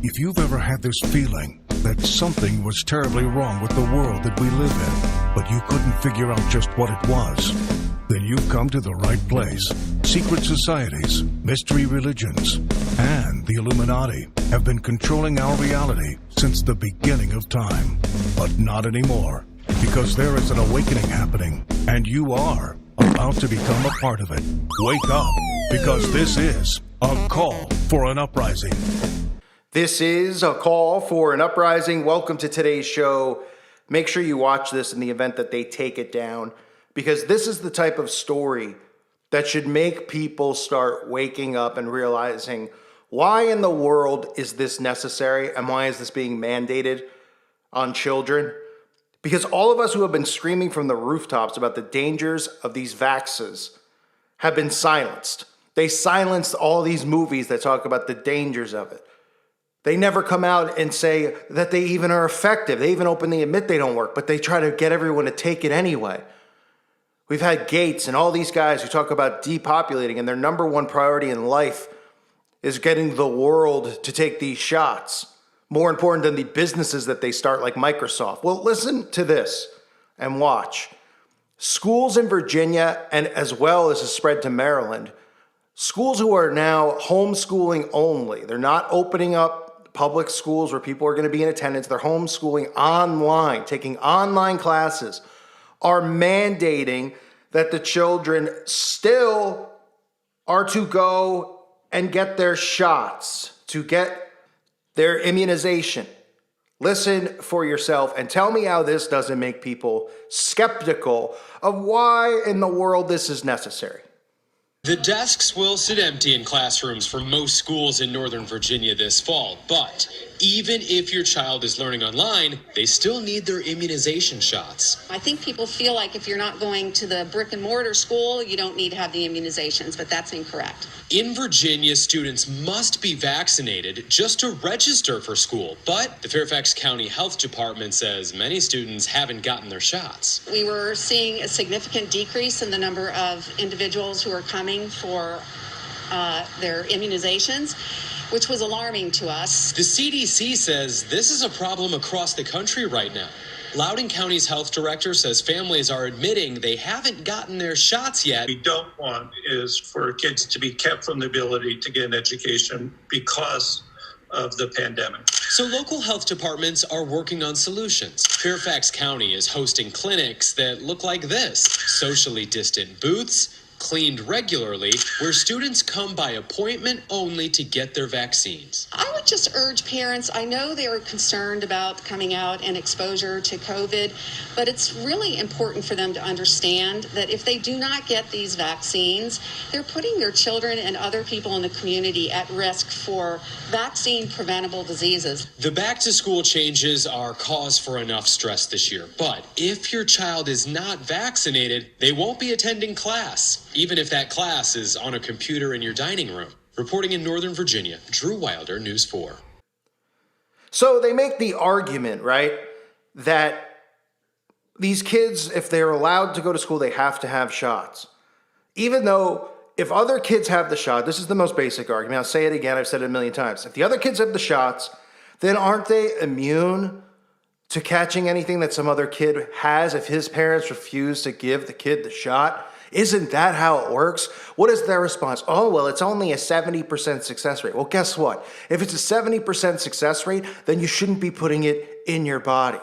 If you've ever had this feeling that something was terribly wrong with the world that we live in, but you couldn't figure out just what it was, then you've come to the right place. Secret societies, mystery religions, and the Illuminati have been controlling our reality since the beginning of time. But not anymore, because there is an awakening happening, and you are about to become a part of it. Wake up, because this is a call for an uprising. This is a call for an uprising. Welcome to today's show. Make sure you watch this in the event that they take it down, because this is the type of story that should make people start waking up and realizing, why in the world is this necessary and why is this being mandated on children? Because all of us who have been screaming from the rooftops about the dangers of these vaxes have been silenced. They silenced all these movies that talk about the dangers of it. They never come out and say that they even are effective. They even openly admit they don't work, but they try to get everyone to take it anyway. We've had Gates and all these guys who talk about depopulating, and their number one priority in life is getting the world to take these shots. More important than the businesses that they start, like Microsoft. Well, listen to this and watch. Schools in Virginia, and as well as a spread to Maryland, schools who are now homeschooling only. They're not opening up public schools where people are going to be in attendance. They're homeschooling online, taking online classes, are mandating that the children still are to go and get their shots, to get their immunization. Listen for yourself and tell me how this doesn't make people skeptical of why in the world this is necessary. The desks will sit empty in classrooms for most schools in Northern Virginia this fall, but even if your child is learning online, they still need their immunization shots. I think people feel like if you're not going to the brick and mortar school, you don't need to have the immunizations, but that's incorrect. In Virginia, students must be vaccinated just to register for school, but the Fairfax County Health Department says many students haven't gotten their shots. We were seeing a significant decrease in the number of individuals who are coming for their immunizations, which was alarming to us. The CDC says this is a problem across the country right now. Loudoun County's health director says families are admitting they haven't gotten their shots yet. What we don't want is for kids to be kept from the ability to get an education because of the pandemic. So local health departments are working on solutions. Fairfax County is hosting clinics that look like this: socially distant booths, cleaned regularly, where students come by appointment only to get their vaccines. I would just urge parents, I know they are concerned about coming out and exposure to COVID, but it's really important for them to understand that if they do not get these vaccines, they're putting their children and other people in the community at risk for vaccine preventable diseases. The back to school changes are cause for enough stress this year, but if your child is not vaccinated, they won't be attending class, even if that class is on a computer in your dining room. Reporting in Northern Virginia, Drew Wilder, News 4. So they make the argument, right, that these kids, if they're allowed to go to school, they have to have shots. Even though if other kids have the shot, this is the most basic argument. I'll say it again. I've said it a million times. If the other kids have the shots, then aren't they immune to catching anything that some other kid has if his parents refuse to give the kid the shot? Isn't that how it works? What is their response? Oh, well, it's only a 70% success rate. Well, guess what? If it's a 70% success rate, then you shouldn't be putting it in your body.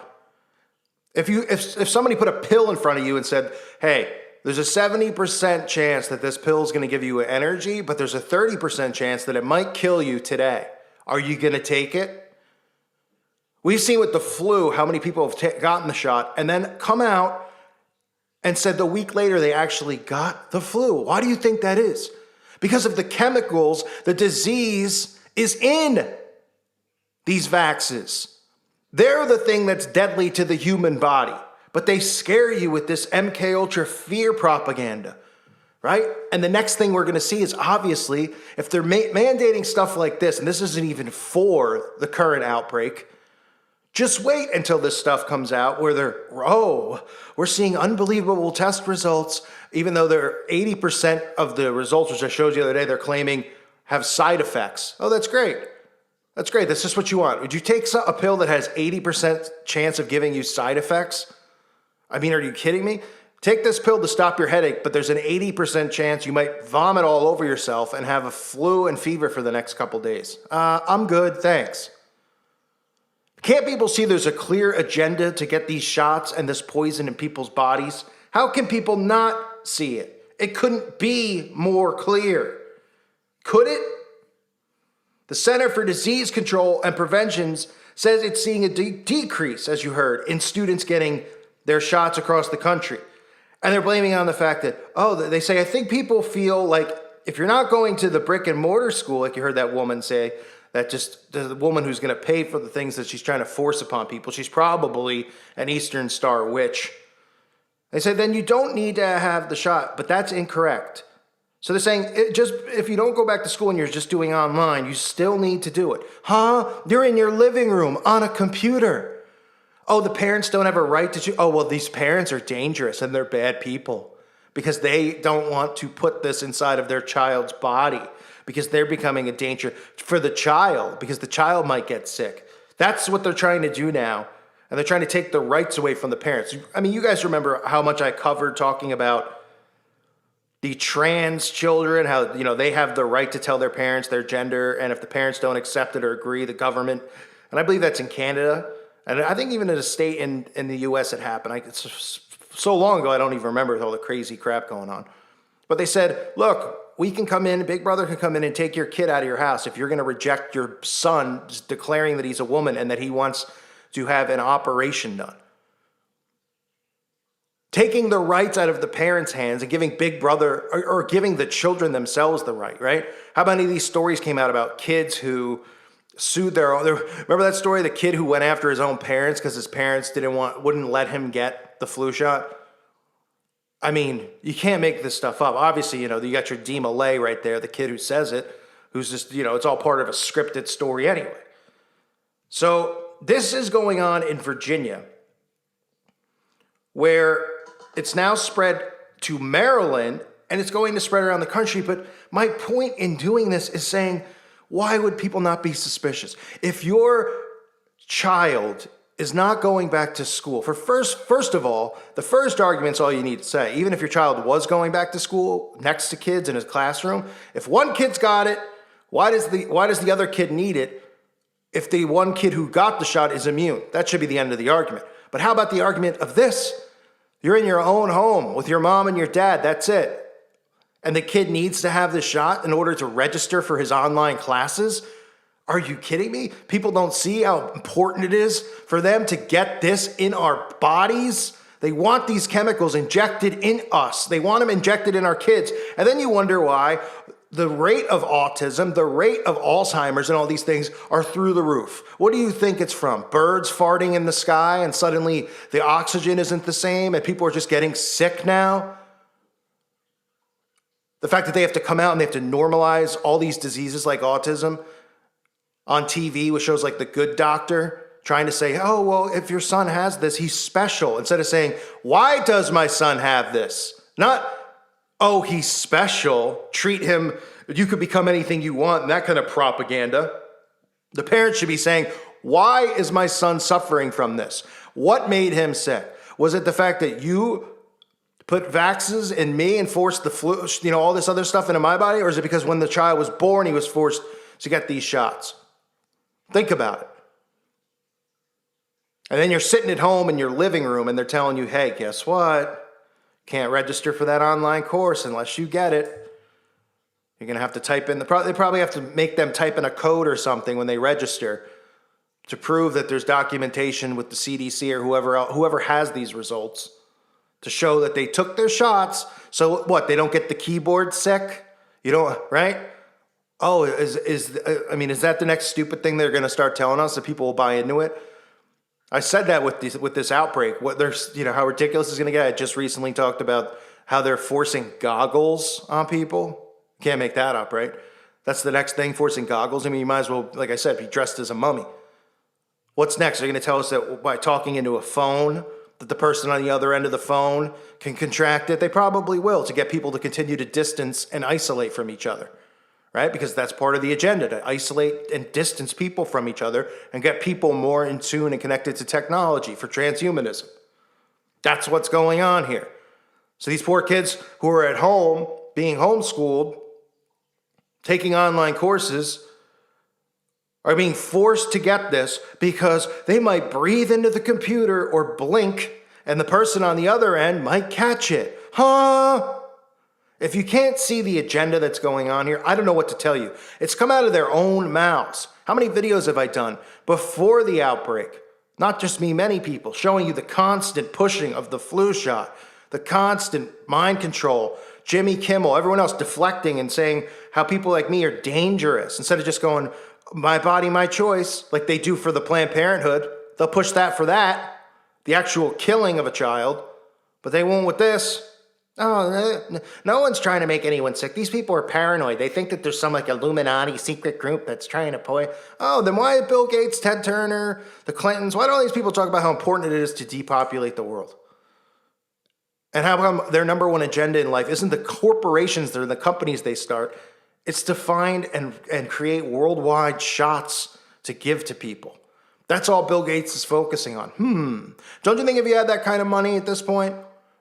If somebody put a pill in front of you and said, hey, there's a 70% chance that this pill is going to give you energy, but there's a 30% chance that it might kill you today, are you going to take it? We've seen with the flu how many people have gotten the shot and then come out and said the week later they actually got the flu. Why do you think that is? Because of the chemicals, the disease is in these vaxes. They're the thing that's deadly to the human body, but they scare you with this MK Ultra fear propaganda, right? And the next thing we're going to see is obviously if they're mandating stuff like this, and this isn't even for the current outbreak, just wait until this stuff comes out where we're seeing unbelievable test results, even though they're 80% of the results, which I showed you the other day, they're claiming have side effects. Oh, that's great. That's great. That's just what you want. Would you take a pill that has 80% chance of giving you side effects? I mean, are you kidding me? Take this pill to stop your headache, but there's an 80% chance you might vomit all over yourself and have a flu and fever for the next couple days. I'm good, thanks. Can't people see there's a clear agenda to get these shots and this poison in people's bodies? How can people not see it? It couldn't be more clear. Could it? The Center for Disease Control and Prevention says it's seeing a decrease, as you heard, in students getting their shots across the country. And they're blaming it on the fact that, they say, I think people feel like if you're not going to the brick and mortar school, like you heard that woman say, that just the woman who's going to pay for the things that she's trying to force upon people, she's probably an Eastern Star witch. They say, then you don't need to have the shot, but that's incorrect. So they're saying, if you don't go back to school and you're just doing online, you still need to do it. You're in your living room on a computer. Oh, the parents don't have a right to choose. Oh, well, these parents are dangerous and they're bad people because they don't want to put this inside of their child's body because they're becoming a danger for the child because the child might get sick. That's what they're trying to do now. And they're trying to take the rights away from the parents. I mean, you guys remember how much I covered talking about the trans children, how, they have the right to tell their parents their gender. And if the parents don't accept it or agree, the government, and I believe that's in Canada. And I think even in a state in the U.S. it happened. It's so long ago, I don't even remember all the crazy crap going on. But they said, look, we can come in, Big Brother can come in and take your kid out of your house if you're going to reject your son declaring that he's a woman and that he wants to have an operation done. Taking the rights out of the parents' hands and giving Big Brother or giving the children themselves the right? How many of these stories came out about kids who sued their own? Remember that story, the kid who went after his own parents because his parents wouldn't let him get the flu shot? I mean, you can't make this stuff up. Obviously, you got your Dee Malay right there, the kid who says it, who's just, it's all part of a scripted story anyway. So this is going on in Virginia, where it's now spread to Maryland, and it's going to spread around the country. But my point in doing this is saying, why would people not be suspicious? If your child is not going back to school, first of all, the first argument's all you need to say. Even if your child was going back to school next to kids in his classroom, if one kid's got it, why does the other kid need it if the one kid who got the shot is immune? That should be the end of the argument. But how about the argument of this? You're in your own home with your mom and your dad, that's it. And the kid needs to have the shot in order to register for his online classes? Are you kidding me? People don't see how important it is for them to get this in our bodies. They want these chemicals injected in us. They want them injected in our kids. And then you wonder why the rate of autism, the rate of Alzheimer's and all these things are through the roof. What do you think it's from? Birds farting in the sky and suddenly the oxygen isn't the same and people are just getting sick now? The fact that they have to come out and they have to normalize all these diseases like autism on TV with shows like The Good Doctor, trying to say, oh, well, if your son has this, he's special. Instead of saying, why does my son have this? Not, oh, he's special, treat him, you could become anything you want, and that kind of propaganda. The parents should be saying, why is my son suffering from this? What made him sick? Was it the fact that you put vaccines in me and forced the flu, all this other stuff into my body? Or is it because when the child was born, he was forced to get these shots? Think about it. And then you're sitting at home in your living room and they're telling you, hey, guess what? Can't register for that online course unless you get it. You're going to have to type in they probably have to make them type in a code or something when they register to prove that there's documentation with the CDC or whoever has these results to show that they took their shots. So what? They don't get the keyboard sick? Right? Oh, is that the next stupid thing they're going to start telling us that people will buy into it? I said that with this outbreak. How ridiculous it's going to get. I just recently talked about how they're forcing goggles on people. Can't make that up, right? That's the next thing, forcing goggles. I mean, you might as well, like I said, be dressed as a mummy. What's next? They're going to tell us that by talking into a phone, that the person on the other end of the phone can contract it. They probably will, to get people to continue to distance and isolate from each other. right? Because that's part of the agenda, to isolate and distance people from each other and get people more in tune and connected to technology for transhumanism. That's what's going on here. So these poor kids who are at home being homeschooled, taking online courses, are being forced to get this because they might breathe into the computer or blink and the person on the other end might catch it. Huh? If you can't see the agenda that's going on here, I don't know what to tell you. It's come out of their own mouths. How many videos have I done before the outbreak? Not just me, many people, showing you the constant pushing of the flu shot, the constant mind control, Jimmy Kimmel, everyone else deflecting and saying how people like me are dangerous instead of just going, my body, my choice, like they do for the Planned Parenthood. They'll push that for that, the actual killing of a child, but they won't with this. Oh, no one's trying to make anyone sick. These people are paranoid. They think that there's some like Illuminati secret group that's trying to poison. Oh, then why Bill Gates, Ted Turner, the Clintons, why do all these people talk about how important it is to depopulate the world? And how come their number one agenda in life isn't the corporations, they're the companies they start. It's to find and create worldwide shots to give to people. That's all Bill Gates is focusing on. Don't you think if you had that kind of money at this point,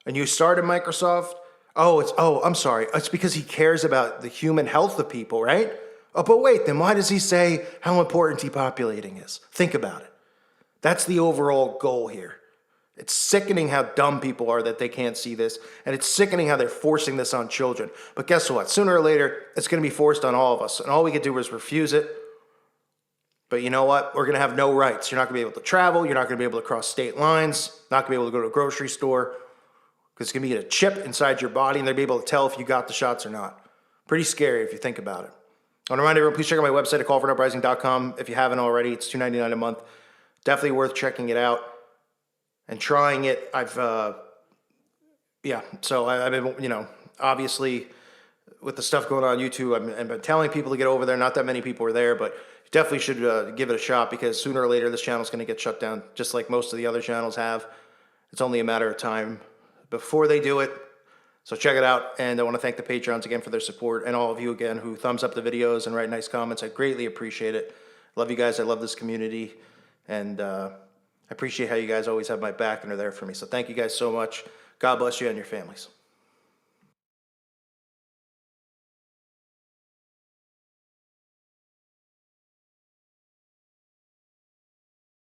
and you started Microsoft, I'm sorry, it's because he cares about the human health of people, right? Oh, but wait, then why does he say how important depopulating is? Think about it. That's the overall goal here. It's sickening how dumb people are that they can't see this, and it's sickening how they're forcing this on children. But guess what? Sooner or later, it's going to be forced on all of us, and all we can do is refuse it. But you know what? We're going to have no rights. You're not going to be able to travel. You're not going to be able to cross state lines. Not going to be able to go to a grocery store. Because it's going to be a chip inside your body, and they'll be able to tell if you got the shots or not. Pretty scary if you think about it. I want to remind everyone, please check out my website at callforanuprising.com. If you haven't already, it's $2.99 a month. Definitely worth checking it out and trying it. I've been, obviously with the stuff going on YouTube, I've been telling people to get over there. Not that many people are there, but you definitely should give it a shot because sooner or later this channel's going to get shut down, just like most of the other channels have. It's only a matter of time before they do it. So check it out. And I want to thank the Patreons again for their support and all of you again who thumbs up the videos and write nice comments. I greatly appreciate it. Love you guys. I love this community. And I appreciate how you guys always have my back and are there for me. So thank you guys so much. God bless you and your families.